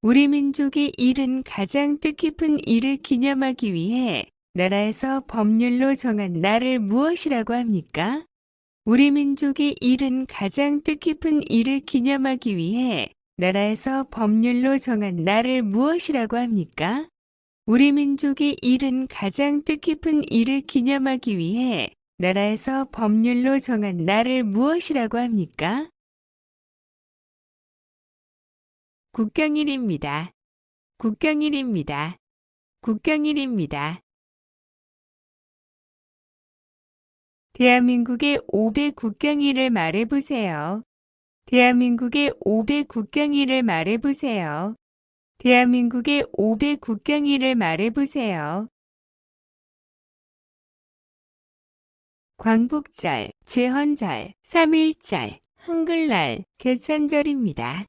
우리 민족이 이룬 가장 뜻깊은 일을 기념하기 위해 나라에서 법률로 정한 날을 무엇이라고 합니까? 우리 민족이 이룬 가장 뜻깊은 일을 기념하기 위해 나라에서 법률로 정한 날을 무엇이라고 합니까? 우리 민족이 이룬 가장 뜻깊은 일을 기념하기 위해 나라에서 법률로 정한 날을 무엇이라고 합니까? 국경일입니다. 국경일입니다. 국경일입니다. 대한민국의 5대 국경일을 말해보세요. 대한민국의 5대 국경일을 말해보세요. 대한민국의 5대 국경일을 말해보세요. 광복절, 제헌절, 3.1절, 한글날, 개천절입니다.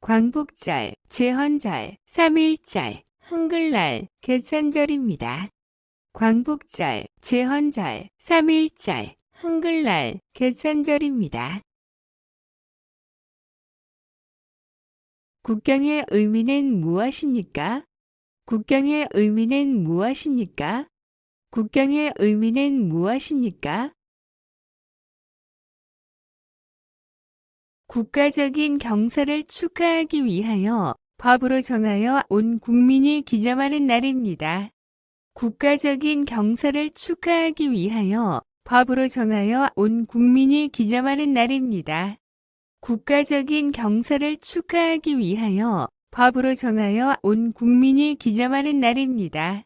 광복절, 제헌절, 3.1절, 한글날, 개천절입니다. 광복절, 제헌절, 3.1절, 한글날, 개천절입니다. 국경의 의미는 무엇입니까? 국경의 의미는 무엇입니까? 국경의 의미는 무엇입니까? 국가적인 경사를 축하하기 위하여 법으로 정하여 온 국민이 기념하는 날입니다. 국가적인 경사를 축하하기 위하여 법으로 정하여 온 국민이 기념하는 날입니다. 국가적인 경사를 축하하기 위하여 법으로 정하여 온 국민이 기념하는 날입니다.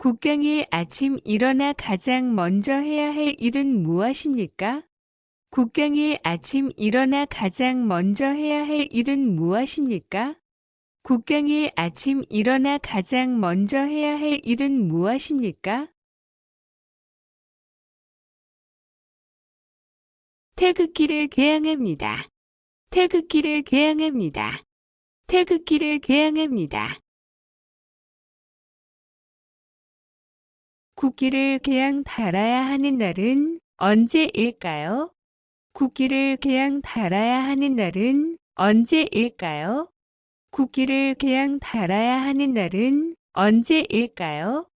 국경일 아침 일어나 가장 먼저 해야 할 일은 무엇입니까? 국경일 아침 일어나 가장 먼저 해야 할 일은 무엇입니까? 국경일 아침 일어나 가장 먼저 해야 할 일은 무엇입니까? 태극기를 개양합니다. 태극기를 개양합니다. 태극기를 개양합니다. 국기를 개양 달아야 하는 날은 언제일까요? 국기를 개양 달아야 하는 날은 언제일까요? 국기를 개양 달아야 하는 날은 언제일까요?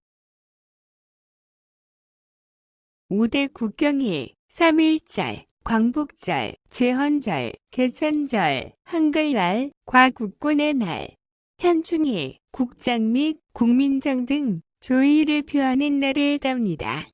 5대 국경일, 3.1절, 광복절, 제헌절, 개천절, 한글날, 과국군의 날, 현충일, 국장 및 국민정 등 조의를 표하는 날을 답니다.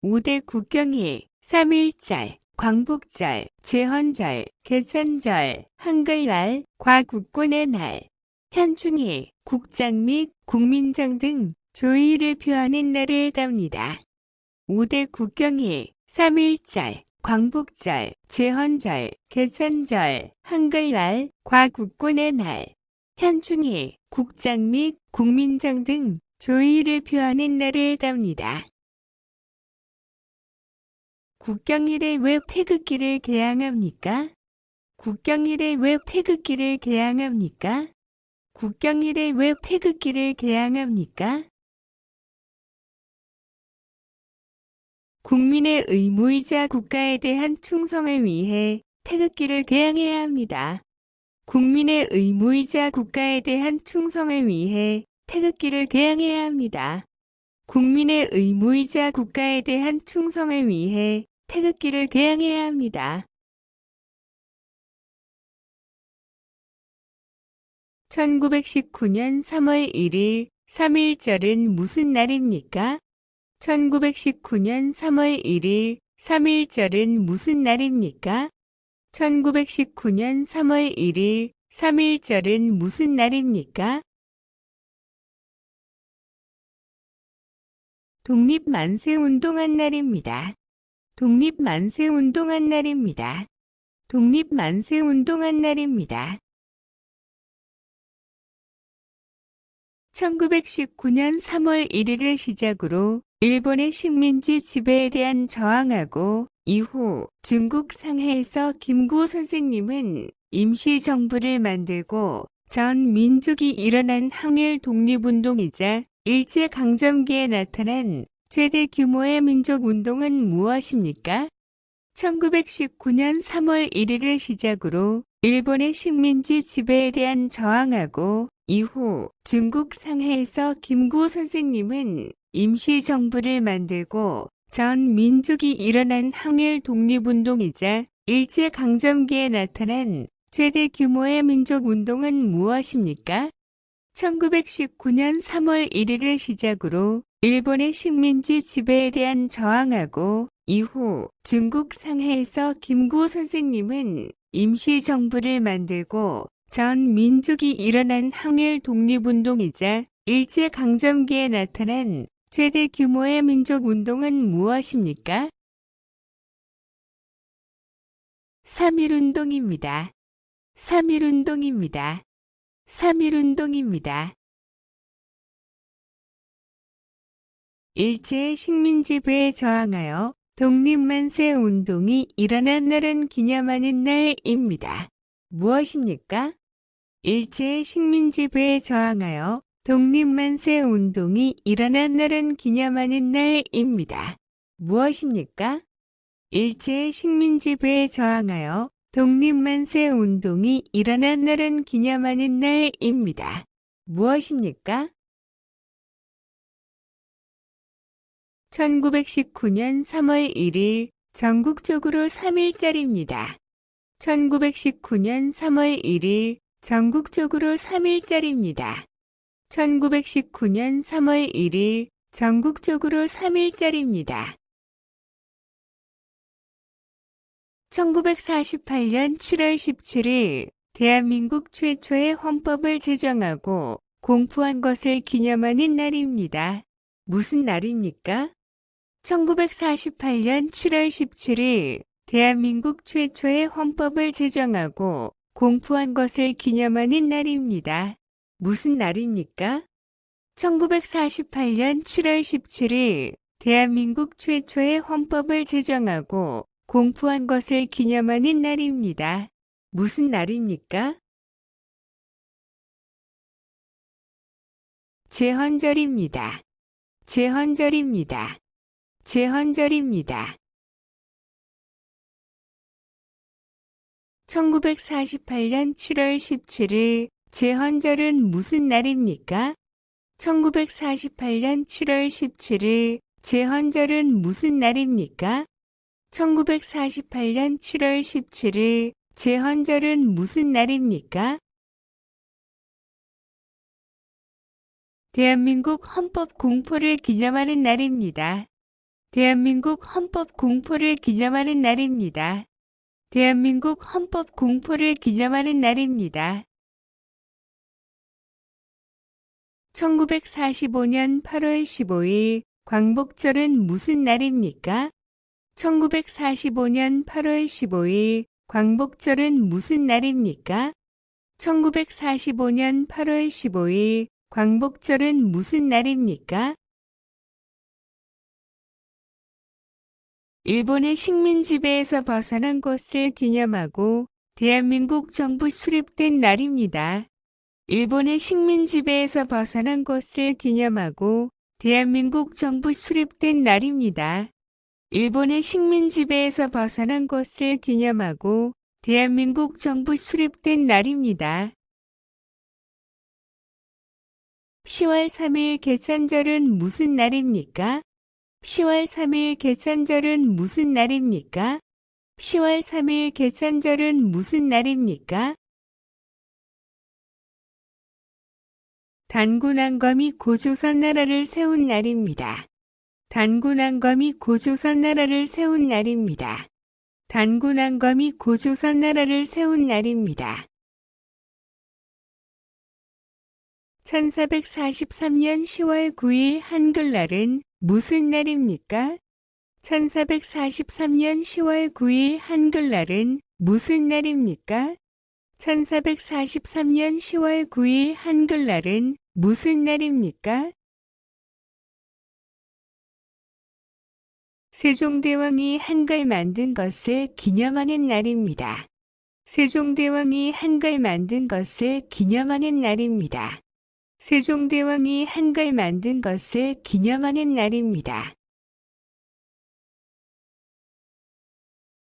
5대 국경일, 3.1절, 광복절, 제헌절, 개천절, 한글날, 과국군의 날, 현충일, 국장 및 국민정 등 조의를 표하는 날을 답니다. 5대 국경일, 3.1절, 광복절, 제헌절, 개천절, 한글날, 과국군의 날, 현충일, 국장 및 국민정 등 조의를 표하는 날을 답니다. 국경일에 왜 태극기를 개양합니까? 국경일에 왜 태극기를 개양합니까? 국경일에 왜 태극기를 개양합니까? 국민의 의무이자 국가에 대한 충성을 위해 태극기를 개양해야 합니다. 국민의 의무이자 국가에 대한 충성을 위해 태극기를 개양해야 합니다. 국민의 의무이자 국가에 대한 충성을 위해 태극기를 개양해야 합니다. 1919년 3월 1일 3.1절은 무슨 날입니까? 1919년 3월 1일 3.1절은 무슨 날입니까? 1919년 3월 1일 3.1절은 무슨 날입니까? 독립만세운동한 날입니다. 독립만세운동한 날입니다. 독립만세운동한 날입니다. 1919년 3월 1일을 시작으로 일본의 식민지 지배에 대한 저항하고 이후 중국 상해에서 김구 선생님은 임시정부를 만들고 전 민족이 일어난 항일 독립운동이자 일제강점기에 나타난 최대 규모의 민족운동은 무엇입니까? 1919년 3월 1일을 시작으로 일본의 식민지 지배에 대한 저항하고 이후 중국 상해에서 김구 선생님은 임시정부를 만들고 전 민족이 일어난 항일 독립운동이자 일제강점기에 나타난 최대 규모의 민족운동은 무엇입니까? 1919년 3월 1일을 시작으로 일본의 식민지 지배에 대한 저항하고 이후 중국 상해에서 김구 선생님은 임시정부를 만들고 전 민족이 일어난 항일 독립운동이자 일제강점기에 나타난 최대 규모의 민족운동은 무엇입니까? 3.1운동입니다. 3.1운동입니다. 3.1운동입니다. 일제의 식민지배에 저항하여 독립만세 운동이 일어난 날은 기념하는 날입니다. 무엇입니까? 일제의 식민지배에 저항하여 독립만세 운동이 일어난 날은 기념하는 날입니다. 무엇입니까? 일제의 식민지배에 저항하여 독립만세 운동이 일어난 날은 기념하는 날입니다. 무엇입니까? 1919년 3월 1일 전국적으로 3일절입니다. 1919년 3월 1일 전국적으로 3일절입니다. 1919년 3월 1일 전국적으로 3일절입니다. 1948년 7월 17일 대한민국 최초의 헌법을 제정하고 공포한 것을 기념하는 날입니다. 무슨 날입니까? 1948년 7월 17일 대한민국 최초의 헌법을 제정하고 공포한 것을 기념하는 날입니다. 무슨 날입니까? 1948년 7월 17일 대한민국 최초의 헌법을 제정하고 공포한 것을 기념하는 날입니다. 무슨 날입니까? 제헌절입니다. 제헌절입니다. 제헌절입니다. 1948년 7월 17일 제헌절은 무슨 날입니까? 1948년 7월 17일 제헌절은 무슨 날입니까? 1948년 7월 17일 제헌절은 무슨 날입니까? 대한민국 헌법 공포를 기념하는 날입니다. 대한민국 헌법 공포를 기념하는 날입니다. 대한민국 헌법 공포를 기념하는 날입니다. 1945년 8월 15일 광복절은 무슨 날입니까? 1945년 8월 15일 광복절은 무슨 날입니까? 1945년 8월 15일 광복절은 무슨 날입니까? 일본의 식민지배에서 벗어난 것을 기념하고 대한민국 정부 수립된 날입니다. 일본의 식민지배에서 벗어난 것을 기념하고 대한민국 정부 수립된 날입니다. 일본의 식민지배에서 벗어난 것을 기념하고 대한민국 정부 수립된 날입니다. 10월 3일 개천절은 무슨 날입니까? 10월 3일 개천절은 무슨 날입니까? 10월 3일 개천절은 무슨 날입니까? 단군왕검이 고조선 나라를 세운 날입니다. 단군왕검이 고조선 나라를 세운 날입니다. 단군왕검이 고조선 나라를 세운 날입니다. 1443년 10월 9일 한글날은 무슨 날입니까? 1443년 10월 9일 한글날은 무슨 날입니까? 1443년 10월 9일 한글날은 무슨 날입니까? 세종대왕이 한글 만든 것을 기념하는 날입니다. 세종대왕이 한글 만든 것을 기념하는 날입니다. 세종대왕이 한글 만든 것을 기념하는 날입니다.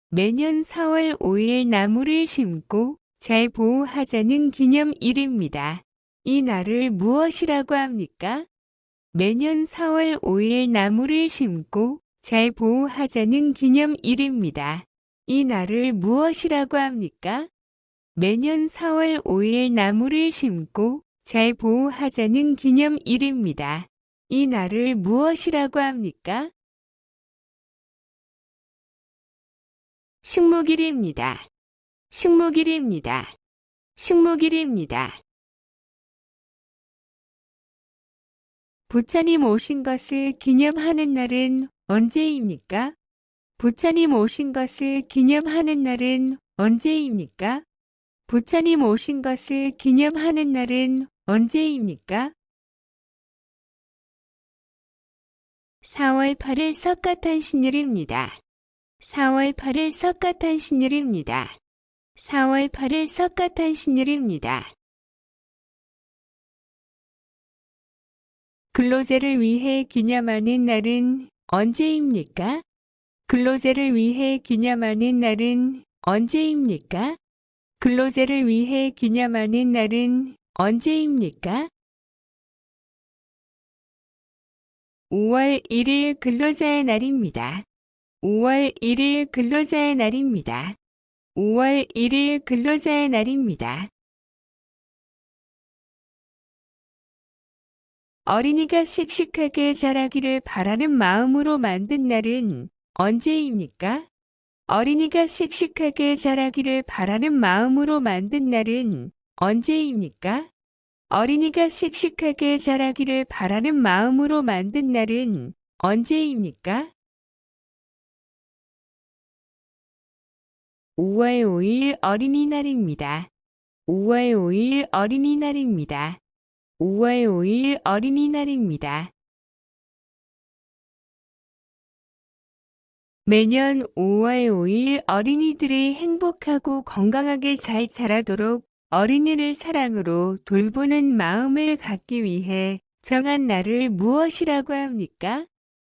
매년 4월 5일 나무를 심고 잘 보호하자는 기념일입니다. 이 날을 무엇이라고 합니까? 매년 4월 5일 나무를 심고 잘 보호하자는 기념일입니다. 이 날을 무엇이라고 합니까? 매년 4월 5일 나무를 심고 잘 보호하자는 기념일입니다. 이 날을 무엇이라고 합니까? 식목일입니다. 식목일입니다. 식목일입니다. 부처님 오신 것을 기념하는 날은 언제입니까? 부처님 오신 것을 기념하는 날은 언제입니까? 부처님 오신 것을 기념하는 날은 언제입니까? 4월 8일 석가탄신일입니다. 4월 8일 석가탄신일입니다. 4월 8일 석가탄신일입니다. 근로자를 위해 기념하는 날은 언제입니까? 근로자를 위해 기념하는 날은 언제입니까? 근로자를 위해 기념하는 날은 언제입니까? 5월 1일 근로자의 날입니다. 5월 1일 근로자의 날입니다. 5월 1일 근로자의 날입니다. 어린이가 씩씩하게 자라기를 바라는 마음으로 만든 날은 언제입니까? 어린이가 씩씩하게 자라기를 바라는 마음으로 만든 날은 언제입니까? 어린이가 씩씩하게 자라기를 바라는 마음으로 만든 날은 언제입니까? 5월 5일 어린이날입니다. 5월 5일 어린이날입니다. 5월 5일 어린이날입니다. 매년 5월 5일 어린이들이 행복하고 건강하게 잘 자라도록 어린이를 사랑으로 돌보는 마음을 갖기 위해 정한 날을 무엇이라고 합니까?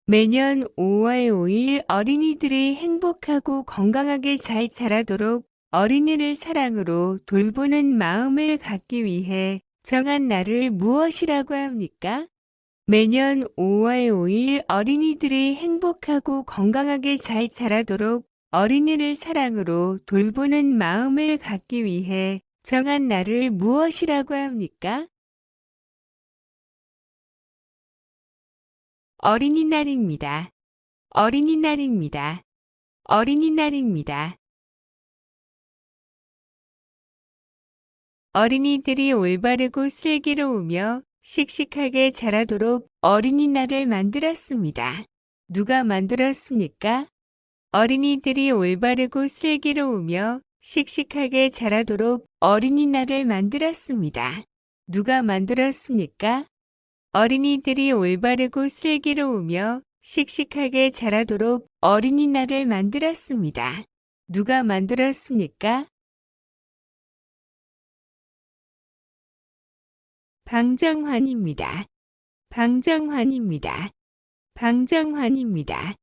매년 5월 5일 어린이들이 행복하고 건강하게 잘 자라도록 어린이를 사랑으로 돌보는 마음을 갖기 위해 정한 날을 무엇이라고 합니까? 매년 5월 5일 어린이들이 행복하고 건강하게 잘 자라도록 어린이를 사랑으로 돌보는 마음을 갖기 위해 정한 날을 무엇이라고 합니까? 어린이날입니다. 어린이날입니다. 어린이날입니다. 어린이들이 올바르고 슬기로우며 씩씩하게 자라도록 어린이날을 만들었습니다. 누가 만들었습니까? 어린이들이 올바르고 슬기로우며 씩씩하게 자라도록 어린이날을 만들었습니다. 누가 만들었습니까? 어린이들이 올바르고 슬기로우며 씩씩하게 자라도록 어린이날을 만들었습니다. 누가 만들었습니까? 방정환입니다. 방정환입니다. 방정환입니다.